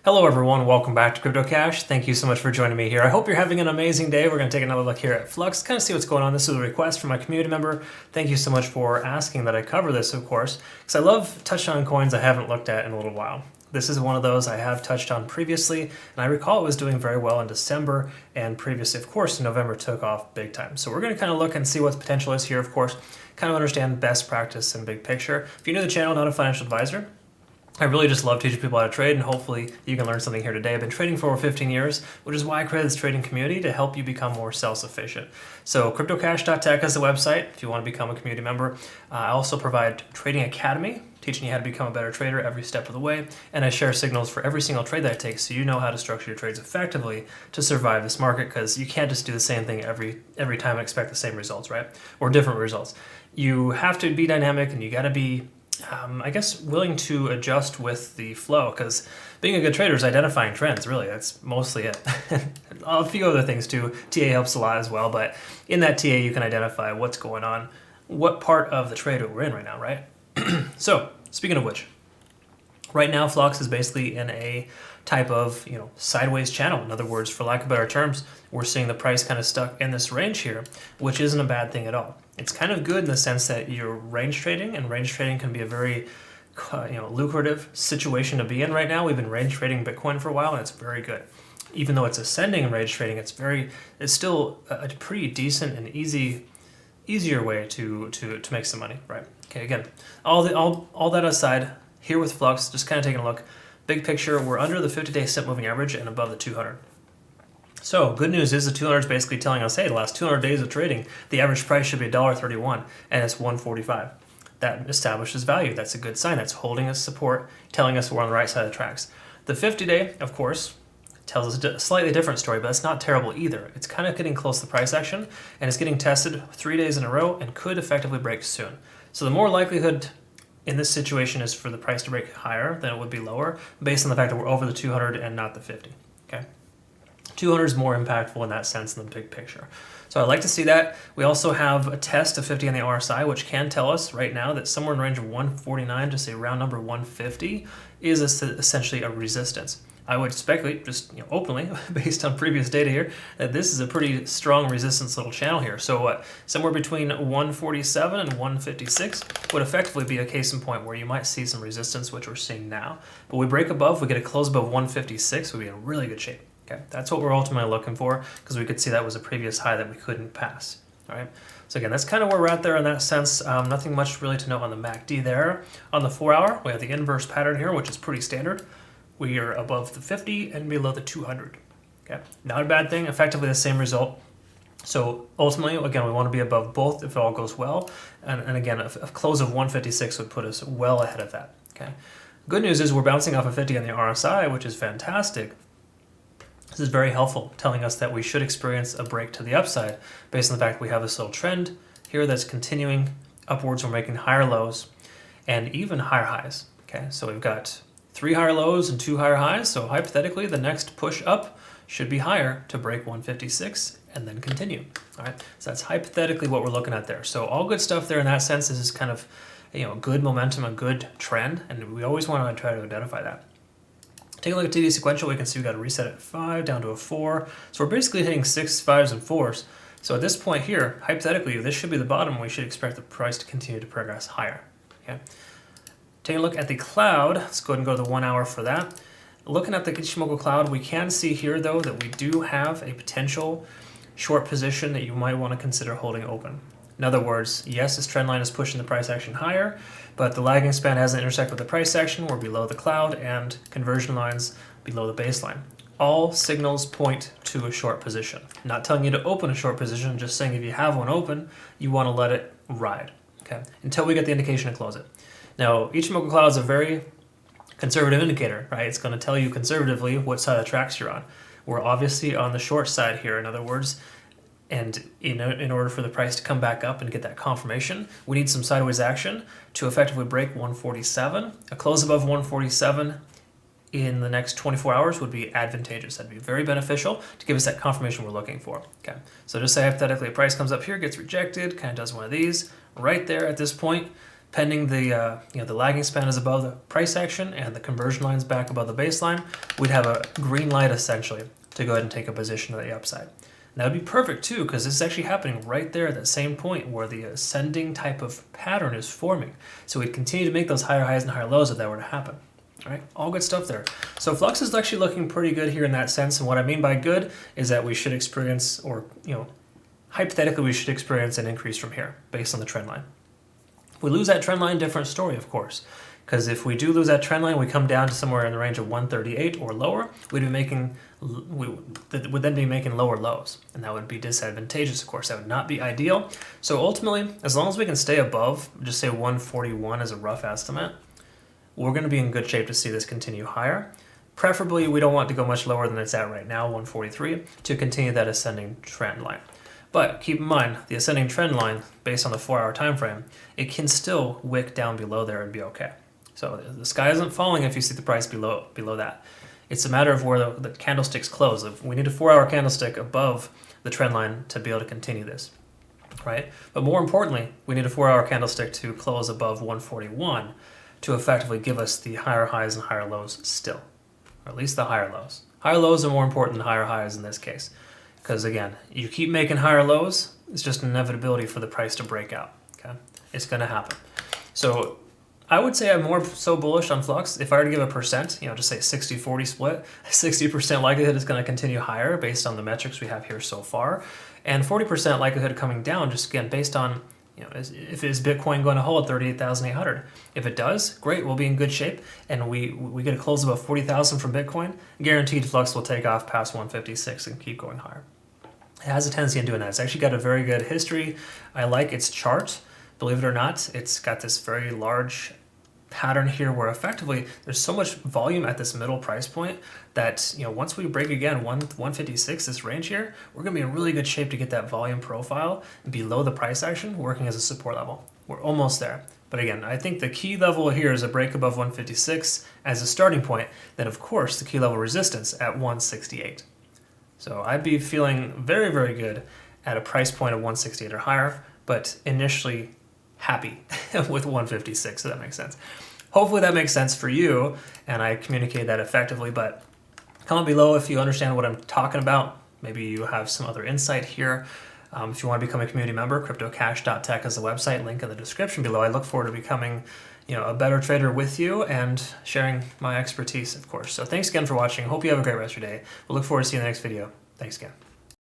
Hello everyone, welcome back to CryptoCache. Thank you so much for joining me here. I hope you're having an amazing day. We're going to take another look here at Flux, kind of see what's going on. This is a request from my community member. Thank you so much for asking that I cover this, of course, because I love touching on coins I haven't looked at in a little while. This is one of those I have touched on previously, and I recall it was doing very well in December, and previously, of course, in November took off big time. So we're going to kind of look and see what the potential is here, of course, kind of understand best practice and big picture. If you're new to the channel, not a financial advisor, I really just love teaching people how to trade, and hopefully you can learn something here today. I've been trading for over 15 years, which is why I created this trading community to help you become more self-sufficient. So CryptoCache.tech is the website if you want to become a community member. I also provide Trading Academy, teaching you how to become a better trader every step of the way, and I share signals for every single trade that I take so you know how to structure your trades effectively to survive this market, because you can't just do the same thing every time and expect the same results, right? Or different results. You have to be dynamic, and you got to be I guess willing to adjust with the flow, because being a good trader is identifying trends, really. That's mostly it. A few other things too. TA helps a lot as well, but in that TA you can identify what's going on, what part of the trade we're in right now, right? So, speaking of which, right now Flux is basically in a type of sideways channel. In other words, for lack of better terms, we're seeing the price kind of stuck in this range here, which isn't a bad thing at all. It's kind of good in the sense that you're range trading, and range trading can be a very lucrative situation to be in right now. We've been range trading Bitcoin for a while, and it's very good. Even though it's ascending in range trading, it's still a pretty decent and easier way to make some money, right? Okay, again, all that aside, here with Flux, just kind of taking a look. Big picture, we're under the 50-day simple moving average and above the 200. So good news is the 200 is basically telling us, hey, the last 200 days of trading, the average price should be $1.31, and it's $1.45. That establishes value. That's a good sign. That's holding us support, telling us we're on the right side of the tracks. The 50-day, of course, tells us a slightly different story, but it's not terrible either. It's kind of getting close to the price action, and it's getting tested 3 days in a row and could effectively break soon. So the more likelihood in this situation is for the price to break higher than it would be lower, based on the fact that we're over the 200 and not the 50. Okay, 200 is more impactful in that sense in the big picture. So I'd like to see that. We also have a test of 50 on the RSI, which can tell us right now that somewhere in the range of 149 to say round number 150 is essentially a resistance. I would speculate, just openly, based on previous data here, that this is a pretty strong resistance little channel here. So somewhere between 147 and 156 would effectively be a case in point where you might see some resistance, which we're seeing now. But we break above, we get a close above 156, we'd be in really good shape. Okay, that's what we're ultimately looking for, because we could see that was a previous high that we couldn't pass. All right. So again, that's kind of where we're at there in that sense. Nothing much really to note on the MACD there. On the 4 hour, we have the inverse pattern here, which is pretty standard. We are above the 50 and below the 200. Okay, not a bad thing, effectively the same result. So ultimately, again, we want to be above both if it all goes well. And again, a close of 156 would put us well ahead of that. Okay, good news is we're bouncing off of 50 on the RSI, which is fantastic. This is very helpful, telling us that we should experience a break to the upside based on the fact that we have this little trend here that's continuing upwards. We're making higher lows and even higher highs. Okay, so we've got 3 higher lows and 2 higher highs. So hypothetically, the next push up should be higher to break 156 and then continue. All right, so that's hypothetically what we're looking at there. So all good stuff there in that sense. This is kind of good momentum, a good trend, and we always want to try to identify that. Take a look at TD sequential. We can see we got a reset at 5 down to a 4. So we're basically hitting 6, 5s, and 4s. So at this point here, hypothetically, this should be the bottom. We should expect the price to continue to progress higher. Okay. Taking a look at the cloud, let's go ahead and go to the 1 hour for that. Looking at the Ichimoku cloud, we can see here though that we do have a potential short position that you might want to consider holding open. In other words, yes, this trend line is pushing the price action higher, but the lagging span hasn't intersected with the price action. We're below the cloud and conversion lines below the baseline. All signals point to a short position. I'm not telling you to open a short position, just saying if you have one open, you want to let it ride, okay, until we get the indication to close it. Now, Ichimoku Cloud is a very conservative indicator, right? It's going to tell you conservatively what side of the tracks you're on. We're obviously on the short side here, in other words, and in order for the price to come back up and get that confirmation, we need some sideways action to effectively break 147. A close above 147 in the next 24 hours would be advantageous. That'd be very beneficial to give us that confirmation we're looking for. Okay, so just say hypothetically a price comes up here, gets rejected, kind of does one of these right there at this point. pending the the lagging span is above the price action and the conversion line is back above the baseline, we'd have a green light essentially to go ahead and take a position to the upside. And that would be perfect too, because this is actually happening right there at that same point where the ascending type of pattern is forming. So we'd continue to make those higher highs and higher lows if that were to happen. All right, all good stuff there. So Flux is actually looking pretty good here in that sense. And what I mean by good is that we should experience, or hypothetically, we should experience an increase from here based on the trend line. If we lose that trend line, different story, of course. Because if we do lose that trend line, we come down to somewhere in the range of 138 or lower, we would then be making lower lows. And that would be disadvantageous, of course. That would not be ideal. So ultimately, as long as we can stay above, just say 141 as a rough estimate, we're going to be in good shape to see this continue higher. Preferably, we don't want to go much lower than it's at right now, 143, to continue that ascending trend line. But keep in mind, the ascending trend line, based on the 4-hour time frame, it can still wick down below there and be okay. So the sky isn't falling if you see the price below that. It's a matter of where the candlesticks close. We need a 4-hour candlestick above the trend line to be able to continue this, right? But more importantly, we need a 4-hour candlestick to close above 141 to effectively give us the higher highs and higher lows still, or at least the higher lows. Higher lows are more important than higher highs in this case. Because again, you keep making higher lows, it's just an inevitability for the price to break out, okay? It's gonna happen. So I would say I'm more so bullish on Flux. If I were to give a percent, just say 60-40 split, 60% likelihood it's gonna continue higher based on the metrics we have here so far, and 40% likelihood coming down just again based on, if is Bitcoin going to hold 38,800? If it does, great, we'll be in good shape, and we get a close above 40,000 from Bitcoin, guaranteed Flux will take off past 156 and keep going higher. It has a tendency in doing that. It's actually got a very good history. I like its chart. Believe it or not, it's got this very large pattern here where effectively there's so much volume at this middle price point that once we break again 156, this range here, we're going to be in really good shape to get that volume profile below the price action working as a support level. We're almost there. But again, I think the key level here is a break above 156 as a starting point. Then of course the key level resistance at 168. So I'd be feeling very, very good at a price point of 168 or higher, but initially happy with 156, so that makes sense. Hopefully that makes sense for you, and I communicate that effectively, but comment below if you understand what I'm talking about. Maybe you have some other insight here. If you want to become a community member, CryptoCache.tech is the website, link in the description below. I look forward to becoming a better trader with you and sharing my expertise, of course. So thanks again for watching. Hope you have a great rest of your day. We'll look forward to seeing you in the next video. Thanks again.